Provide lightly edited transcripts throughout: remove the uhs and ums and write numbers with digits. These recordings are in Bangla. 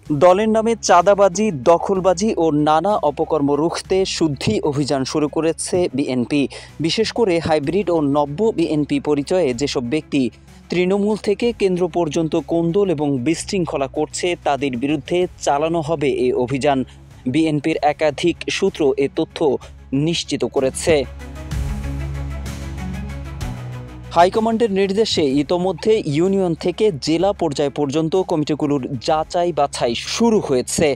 দলের নামে চাঁদাবাজি, দখলবাজি ও নানা অপকর্ম রুখতে শুদ্ধি অভিযান শুরু করেছে বিএনপি। বিশেষ করে হাইব্রিড ও নব্য বিএনপি পরিচয়ে যেসব ব্যক্তি তৃণমূল থেকে কেন্দ্র পর্যন্ত কোন্দল এবং বিশৃঙ্খলা করছে তাদের বিরুদ্ধে চালানো হবে এ অভিযান। বিএনপির একাধিক সূত্র এ তথ্য নিশ্চিত করেছে। হাইকমান্ডের নির্দেশে ইতোমধ্যে ইউনিয়ন থেকে জেলা পর্যায় পর্যন্ত কমিটিগুলোর যাচাই বাছাই শুরু হয়েছে।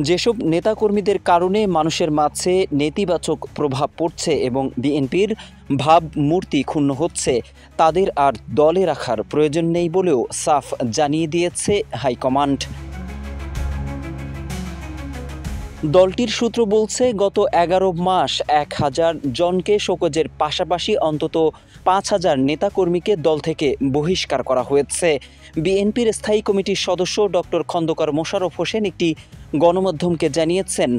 যেসব নেতাকর্মীদের কারণে মানুষের মাঝে নেতিবাচক প্রভাব পড়ছে এবং বিএনপির ভাবমূর্তি ক্ষুণ্ণ হচ্ছে, তাদের আর দলে রাখার প্রয়োজন নেই বলেও সাফ জানিয়ে দিয়েছে হাইকমান্ড। দলটির সূত্র বলছে, গত ১১ মাস ১,০০০ জনকে শোকজের পাশাপাশি অন্তত ৫,০০০ নেতাকর্মীকে দল থেকে বহিষ্কার করা হয়েছে। বিএনপির স্থায়ী কমিটির সদস্য ডক্টর খন্দকার মোশাররফ হোসেন একটি গণমাধ্যমকে জানিয়েছেন,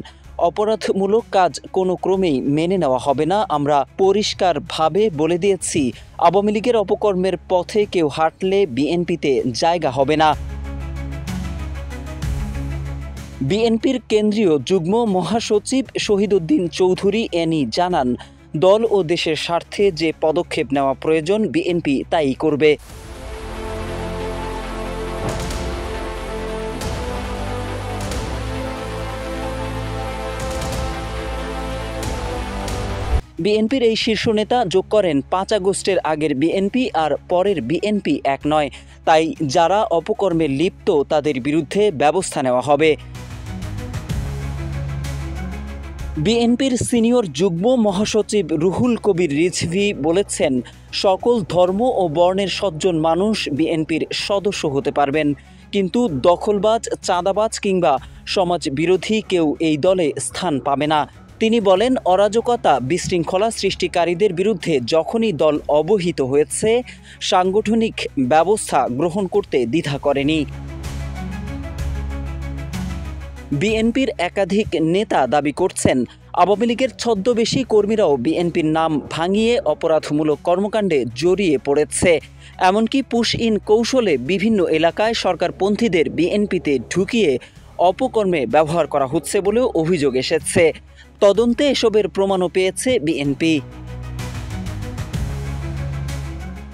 অপরাধমূলক কাজ কোনো ক্রমেই মেনে নেওয়া হবে না। আমরা পরিষ্কারভাবে বলে দিয়েছি, আওয়ামী লীগের অপকর্মের পথে কেউ হাঁটলে বিএনপিতে জায়গা হবে না। বিএনপির কেন্দ্রীয় যুগ্ম মহাসচিব শহীদউদ্দিন চৌধুরী এনি জানান, দল ও দেশের স্বার্থে যে পদক্ষেপ নেওয়া প্রয়োজন বিএনপি তাই করবে। বিএনপির এই শীর্ষ নেতা যোগ করেন, ৫ আগস্টের আগের বিএনপি আর পরের বিএনপি এক নয়, তাই যারা অপকর্মে লিপ্ত তাদের বিরুদ্ধে ব্যবস্থা নেওয়া হবে। বিএনপির সিনিয়র যুগ্ম মহাসচিব রুহুল কবির রিজভী বলেছেন, সকল ধর্ম ও বর্ণের সজ্জন মানুষ বিএনপির সদস্য হতে পারবেন, কিন্তু দখলবাজ, চাঁদাবাজ কিংবা সমাজ বিরোধী কেউ এই দলে স্থান পাবে না। তিনি বলেন, অরাজকতা, বিশৃঙ্খলা সৃষ্টিকারীদের বিরুদ্ধে যখনই দল অবহিত হয়েছে, সাংগঠনিক ব্যবস্থা গ্রহণ করতে দ্বিধা করেনি। বিএনপির একাধিক নেতা দাবি করছেন, আওয়ামী লীগের ছদ্মবেশী কর্মীরাও বিএনপির নাম ভাঙিয়ে অপরাধমূলক কর্মকাণ্ডে জড়িয়ে পড়েছে। এমনকি পুশ ইন কৌশলে বিভিন্ন এলাকায় সরকারপন্থীদের বিএনপিতে ঢুকিয়ে অপকর্মে ব্যবহার করা হচ্ছে বলেও অভিযোগ এসেছে। তদন্তে এসবের প্রমাণও পেয়েছে বিএনপি।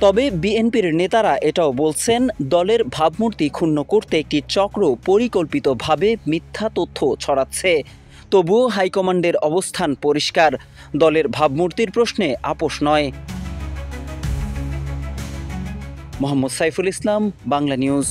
তবে বিএনপির নেতারা এটাও বলছেন, দলের ভাবমূর্তি ক্ষুণ্ণ করতে একটি চক্র পরিকল্পিতভাবে মিথ্যা তথ্য ছড়াচ্ছে। তবুও হাইকমান্ডের অবস্থান পরিষ্কার, দলের ভাবমূর্তির প্রশ্নে আপোষ নয়। মোহাম্মদ সাইফুল ইসলাম, বাংলা নিউজ।